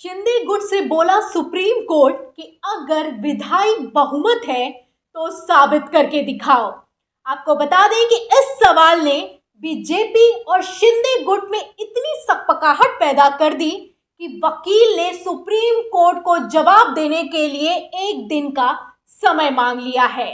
शिंदे गुट से बोला सुप्रीम कोर्ट कि अगर विधायी बहुमत है तो साबित करके दिखाओ। आपको बता दें कि इस सवाल ने बीजेपी और शिंदे गुट में इतनी सकपकाहट पैदा कर दी कि वकील ने सुप्रीम कोर्ट को जवाब देने के लिए एक दिन का समय मांग लिया है।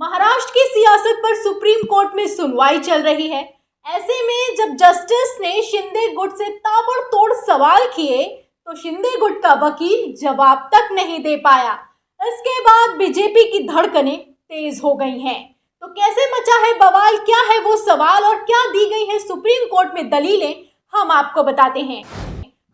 महाराष्ट्र की सियासत पर सुप्रीम कोर्ट में सुनवाई चल रही है। ऐसे में जब जस्टिस ने शिंदे गुट से ताबड़तोड़ सवाल किए तो शिंदे गुट का वकील जवाब तक नहीं दे पाया। इसके बाद बीजेपी की धड़कनें तेज हो गई हैं। तो कैसे मचा है बवाल, क्या है वो सवाल और क्या दी गई है सुप्रीम कोर्ट में दलीलें, हम आपको बताते हैं।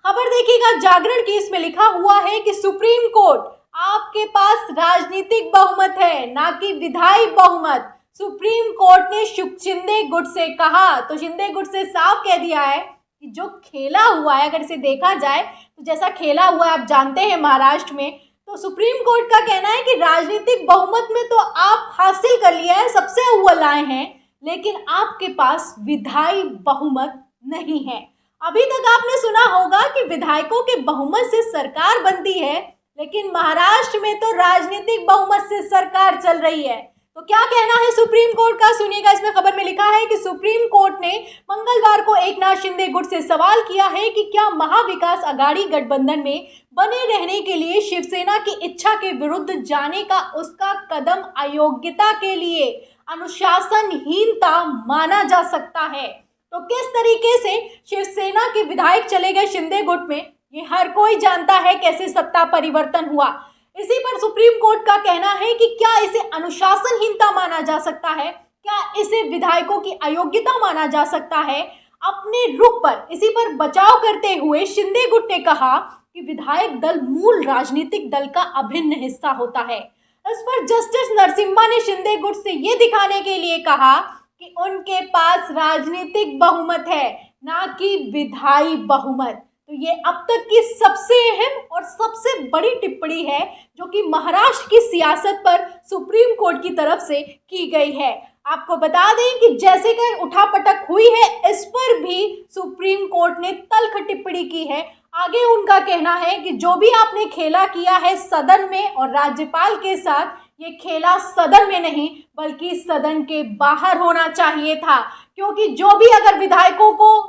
खबर देखिएगा जागरण की, इसमें लिखा हुआ है कि सुप्रीम कोर्ट आपके पास राजनीतिक बहुमत है ना कि विधायी बहुमत। सुप्रीम कोर्ट ने शिंदे गुट से कहा, तो शिंदे गुट से साफ कह दिया है कि जो खेला हुआ है, अगर इसे देखा जाए तो जैसा खेला हुआ है आप जानते हैं महाराष्ट्र में, तो सुप्रीम कोर्ट का कहना है कि राजनीतिक बहुमत में तो आप हासिल कर लिया है, सबसे अव्वल आए हैं, लेकिन आपके पास विधायी बहुमत नहीं है। अभी तक आपने सुना होगा कि विधायकों के बहुमत से सरकार बनती है, लेकिन महाराष्ट्र में तो राजनीतिक बहुमत से सरकार चल रही है। तो क्या कहना है सुप्रीम कोर्ट का, सुनिएगा। इसमें खबर में लिखा है कि सुप्रीम कोर्ट ने मंगलवार को एकनाथ शिंदे गुट से सवाल किया है कि क्या महाविकास आघाड़ी गठबंधन में बने रहने के लिए शिवसेना की इच्छा के विरुद्ध जाने का उसका कदम अयोग्यता के लिए अनुशासनहीनता माना जा सकता है। तो किस तरीके से शिवसेना के विधायक चले गए शिंदे गुट में, ये हर कोई जानता है कैसे सत्ता परिवर्तन हुआ। इसी पर सुप्रीम कोर्ट का कहना है कि क्या इसे अनुशासनहीनता माना जा सकता है, क्या इसे विधायकों की अयोग्यता माना जा सकता है। अपने रुख पर इसी पर बचाव करते हुए शिंदे गुट ने कहा कि विधायक दल मूल राजनीतिक दल का अभिन्न हिस्सा होता है। इस पर जस्टिस नरसिम्हा ने शिंदे गुट से ये दिखाने के लिए कहा कि उनके पास राजनीतिक बहुमत है, ना कि विधायी बहुमत। तो ये अब तक की सबसे अहम और सबसे बड़ी टिप्पणी है जो कि महाराष्ट्र की सियासत पर सुप्रीम कोर्ट की तरफ से की गई है। आपको बता दें कि जैसे कि उठापटक हुई है, इस पर भी सुप्रीम कोर्ट ने तल्ख टिप्पणी की है। आगे उनका कहना है कि जो भी आपने खेला किया है सदन में और राज्यपाल के साथ, ये खेला सदन में नहीं बल्कि सदन के बाहर होना चाहिए था, क्योंकि जो भी अगर विधायकों को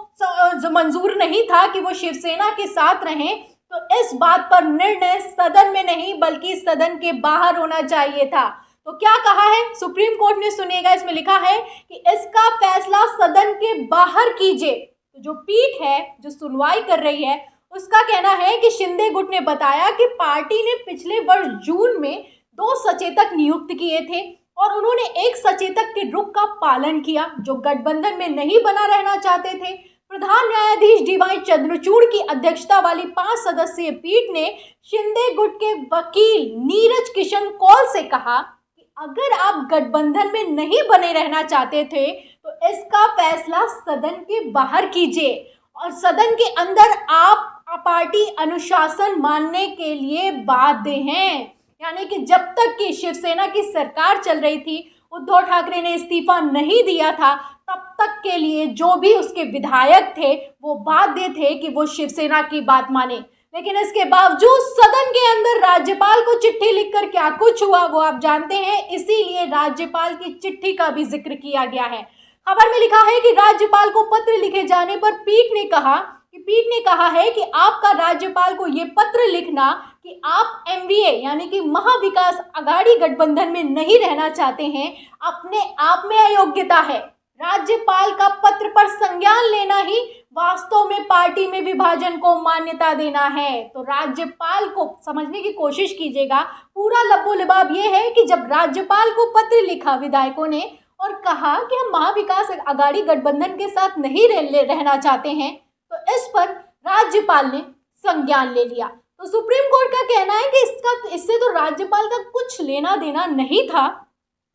मंजूर नहीं था कि वो शिवसेना के साथ रहें, तो इस बात पर निर्णय सदन में नहीं बल्कि सदन के बाहर होना चाहिए था। तो क्या कहा है सुप्रीम कोर्ट ने, सुनिएगा। इसमें लिखा है कि इसका फैसला सदन के बाहर कीजिए। तो जो पीठ है जो सुनवाई कर रही है, उसका कहना है कि शिंदे गुट ने बताया कि पार्टी ने पिछले वर्ष जून में 2 सचेतक नियुक्त किए थे और उन्होंने एक सचेतक के रुख का पालन किया जो गठबंधन में नहीं बना रहना चाहते थे। प्रधान न्यायाधीश डीवाई चंद्रचूड़ की अध्यक्षता वाली 5 सदस्यीय पीठ ने शिंदे गुट के वकील नीरज किशन कौल से कहा कि अगर आप गठबंधन में नहीं बने रहना चाहते थे तो इसका फैसला सदन के बाहर कीजिए और सदन के अंदर आप पार्टी अनुशासन मानने के लिए बाध्य हैं। यानी कि जब तक कि शिवसेना की सरकार चल रही थी, उद्धव ठाकरे ने इस्तीफा नहीं दिया था, तब तक के लिए जो भी उसके विधायक थे वो बाध्य थे कि वो शिवसेना की बात माने। लेकिन इसके बावजूद सदन के अंदर राज्यपाल को चिट्ठी लिखकर क्या कुछ हुआ वो आप जानते हैं, इसीलिए राज्यपाल की चिट्ठी का भी जिक्र किया गया है। खबर में लिखा है कि राज्यपाल को पत्र लिखे जाने पर पीठ ने कहा है कि आपका राज्यपाल को ये पत्र लिखना कि आप एमवीए यानी कि महाविकास आघाड़ी गठबंधन में नहीं रहना चाहते हैं, अपने आप में अयोग्यता है। राज्यपाल का पत्र पर संज्ञान लेना ही वास्तव में पार्टी में विभाजन को मान्यता देना है। तो राज्यपाल को समझने की कोशिश कीजिएगा। पूरा लब्बो लिबाब ये है कि जब राज्यपाल को पत्र लिखा विधायकों ने और कहा कि हम महाविकास आघाड़ी गठबंधन के साथ नहीं रहना चाहते हैं, तो इस पर राज्यपाल ने संज्ञान ले लिया। तो सुप्रीम कोर्ट का कहना है कि इससे तो राज्यपाल का कुछ लेना देना नहीं था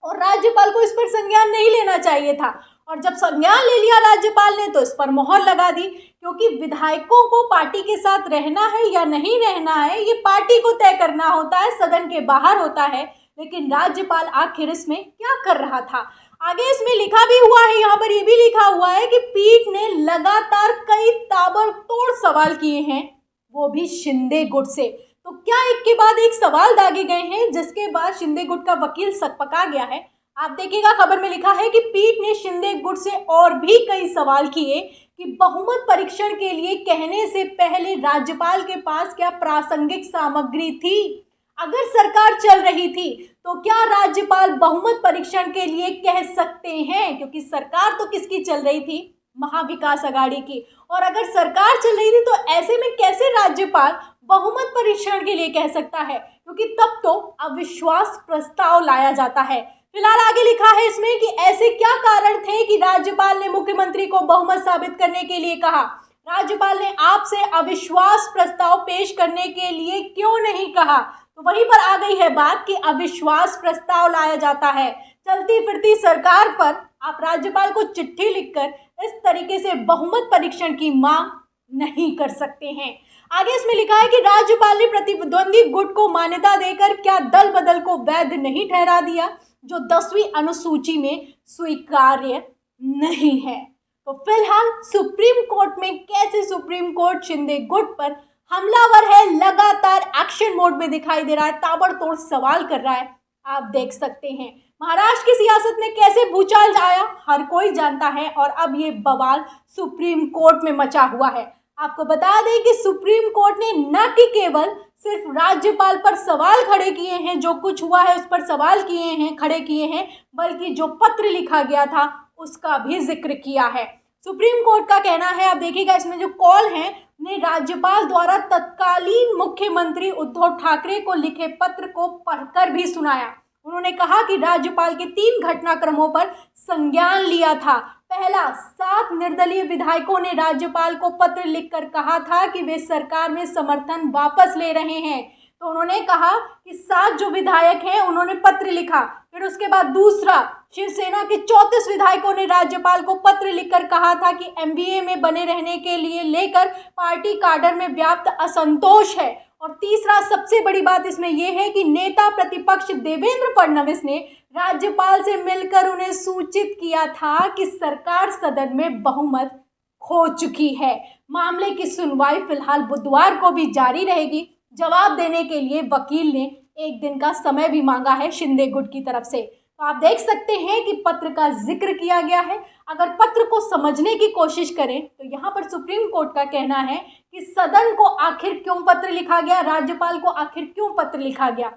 और राज्यपाल को इस पर संज्ञान नहीं लेना चाहिए था। और जब संज्ञान ले लिया राज्यपाल ने तो इस पर मोहर लगा दी, क्योंकि विधायकों को पार्टी के साथ रहना है या नहीं रहना है ये पार्टी को तय करना होता है, सदन के बाहर होता है। लेकिन राज्यपाल आखिर इसमें क्या कर रहा था, आगे इसमें लिखा भी हुआ है, यहाँ पर ये भी लिखा हुआ है कि पीठ ने लगातार कई ताबड़तोड़ सवाल किए हैं। वो भी शिंदे गुट से। तो क्या एक के बाद एक सवाल दागे गए हैं, जिसके बाद शिंदे गुट का वकील सकपका गया है। आप देखिएगा, खबर में लिखा है कि पीठ ने शिंदे गुट से और भी कई सवाल किए कि बहुमत परीक्षण के लिए कहने से पहले राज्यपाल के पास क्या प्रासंगिक सामग्री थी। अगर सरकार चल रही थी तो क्या राज्यपाल बहुमत परीक्षण के लिए कह सकते हैं, क्योंकि सरकार तो किसकी चल रही थी, महाविकास अघाड़ी की। और अगर सरकार चल रही थी तो ऐसे में कैसे राज्यपाल बहुमत परीक्षण के लिए कह सकता है, क्योंकि तब तो अविश्वास प्रस्ताव लाया जाता है। फिलहाल आगे लिखा है इसमें कि ऐसे क्या कारण थे कि राज्यपाल ने मुख्यमंत्री को बहुमत साबित करने के लिए कहा। राज्यपाल ने आपसे अविश्वास प्रस्ताव पेश करने के लिए क्यों नहीं कहा। तो वहीं पर आ गई है बात कि अविश्वास प्रस्ताव लाया जाता है। चलती फिरती सरकार पर आप राज्यपाल को चिट्ठी लिखकर इस तरीके से बहुमत परीक्षण की मांग नहीं कर सकते हैं। आगे इसमें लिखा है कि राज्यपाल ने प्रतिद्वंदी गुट को मान्यता देकर क्या दल बदल को वैध नहीं ठहरा दिया, जो 10वीं अनुसूची में स्वीकार्य नहीं है। तो फिलहाल सुप्रीम कोर्ट में कैसे सुप्रीम कोर्ट शिंदे गुट पर हमलावर है, लगातार एक्शन मोड में दिखाई दे रहा है, ताबड़तोड़ सवाल कर रहा है। आप देख सकते हैं महाराष्ट्र की सियासत में कैसे भूचाल आया, हर कोई जानता है। और अब ये बवाल सुप्रीम कोर्ट में मचा हुआ है। आपको बता दें कि सुप्रीम कोर्ट ने न कि केवल सिर्फ राज्यपाल पर सवाल खड़े किए हैं, जो कुछ हुआ है उस पर सवाल खड़े किए हैं, बल्कि जो पत्र लिखा गया था उसका भी जिक्र किया है। सुप्रीम कोर्ट का कहना है, आप देखिएगा इसमें जो कॉल है, ने राज्यपाल द्वारा तत्कालीन मुख्यमंत्री उद्धव ठाकरे को लिखे पत्र को पढ़कर भी सुनाया। उन्होंने कहा कि राज्यपाल के 3 घटनाक्रमों पर संज्ञान लिया था। पहला, 7 निर्दलीय विधायकों ने राज्यपाल को पत्र लिखकर कहा था कि वे सरकार में समर्थन वापस ले रहे हैं। तो उन्होंने कहा कि 7 जो विधायक हैं उन्होंने पत्र लिखा। फिर उसके बाद दूसरा, शिवसेना के 34 विधायकों ने राज्यपाल को पत्र लिखकर कहा था कि एमबीए में बने रहने के लिए लेकर पार्टी काडर में व्याप्त असंतोष है। और तीसरा, सबसे बड़ी बात इसमें यह है कि नेता प्रतिपक्ष देवेंद्र फडणवीस ने राज्यपाल से मिलकर उन्हें सूचित किया था कि सरकार सदन में बहुमत खो चुकी है। मामले की सुनवाई फिलहाल बुधवार को भी जारी रहेगी। जवाब देने के लिए वकील ने 1 दिन का समय भी मांगा है शिंदे गुट की तरफ से। तो आप देख सकते हैं कि पत्र का जिक्र किया गया है। अगर पत्र को समझने की कोशिश करें तो यहाँ पर सुप्रीम कोर्ट का कहना है कि सदन को आखिर क्यों पत्र लिखा गया, राज्यपाल को आखिर क्यों पत्र लिखा गया।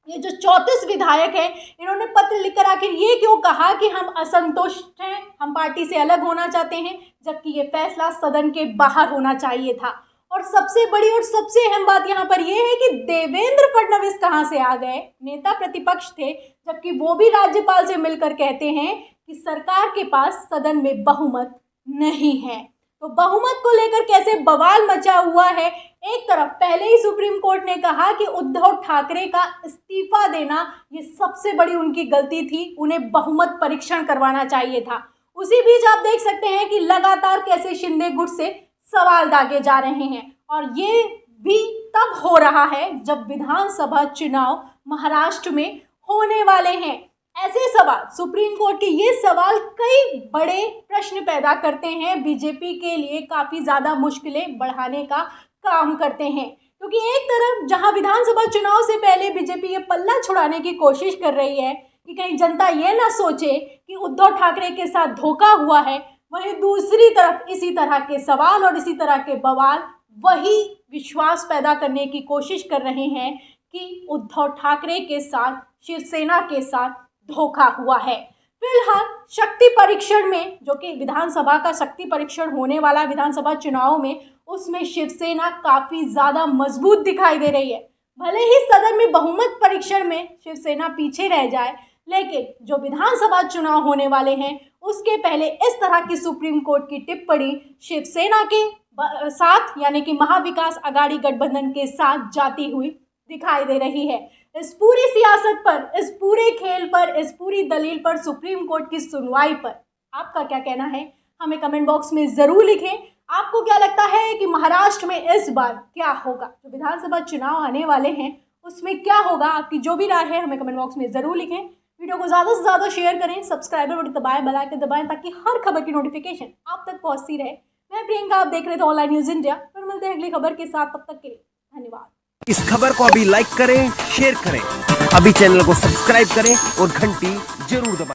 ये जो 34 विधायक हैं, इन्होंने पत्र लिखकर आखिर ये क्यों कहा कि हम असंतुष्ट हैं, हम पार्टी से अलग होना चाहते हैं, जबकि ये फैसला सदन के बाहर होना चाहिए था। और सबसे बड़ी और सबसे अहम बात यहाँ पर यह है कि देवेंद्र फडणवीस कहाँ से आ गए, नेता प्रतिपक्ष थे, जबकि वो भी राज्यपाल से मिलकर कहते हैं कि सरकार के पास सदन में बहुमत नहीं है। तो बहुमत को लेकर कैसे बवाल मचा हुआ है। एक तरफ पहले ही सुप्रीम कोर्ट ने कहा कि उद्धव ठाकरे का इस्तीफा देना ये सबसे बड़ी उनकी गलती थी, उन्हें बहुमत परीक्षण करवाना चाहिए था। उसी बीच आप देख सकते हैं कि लगातार कैसे शिंदे गुट से सवाल दागे जा रहे हैं। और ये भी तब हो रहा है जब विधानसभा चुनाव महाराष्ट्र में होने वाले हैं। ऐसे सवाल, सुप्रीम कोर्ट के ये सवाल कई बड़े प्रश्न पैदा करते हैं, बीजेपी के लिए काफ़ी ज़्यादा मुश्किलें बढ़ाने का काम करते हैं। क्योंकि एक तरफ जहां विधानसभा चुनाव से पहले बीजेपी ये पल्ला छुड़ाने की कोशिश कर रही है कि कहीं जनता ये ना सोचे कि उद्धव ठाकरे के साथ धोखा हुआ है, वहीं दूसरी तरफ इसी तरह के सवाल और इसी तरह के बवाल वही विश्वास पैदा करने की कोशिश कर रहे हैं कि उद्धव ठाकरे के साथ, शिवसेना के साथ धोखा हुआ है। फिलहाल शक्ति परीक्षण में, जो कि विधानसभा का शक्ति परीक्षण होने वाला विधानसभा चुनाव में, उसमें शिवसेना काफ़ी ज़्यादा मजबूत दिखाई दे रही है। भले ही सदन में बहुमत परीक्षण में शिवसेना पीछे रह जाए, लेकिन जो विधानसभा चुनाव होने वाले हैं उसके पहले इस तरह की सुप्रीम कोर्ट की टिप्पणी शिवसेना के साथ, यानी कि महाविकास अघाड़ी गठबंधन के साथ जाती हुई दिखाई दे रही है। इस पूरी सियासत पर, इस पूरे खेल पर, इस पूरी दलील पर, सुप्रीम कोर्ट की सुनवाई पर आपका क्या कहना है, हमें कमेंट बॉक्स में ज़रूर लिखें। आपको क्या लगता है कि महाराष्ट्र में इस बार क्या होगा, जो विधानसभा चुनाव आने वाले हैं उसमें क्या होगा? आपकी जो भी राय है हमें कमेंट बॉक्स में ज़रूर लिखें। वीडियो को ज़्यादा से ज़्यादा शेयर करें, सब्सक्राइबर बटन दबाएं, बेल आइकन दबाएं, ताकि हर खबर की नोटिफिकेशन आप तक पहुंचती रहे। मैं प्रियंका, आप देख रहे थे ऑनलाइन न्यूज इंडिया। फिर मिलते हैं अगली खबर के साथ, तब तक के लिए धन्यवाद। इस खबर को अभी लाइक करें, शेयर करें, अभी चैनल को सब्सक्राइब करें और घंटी जरूर दबाएं।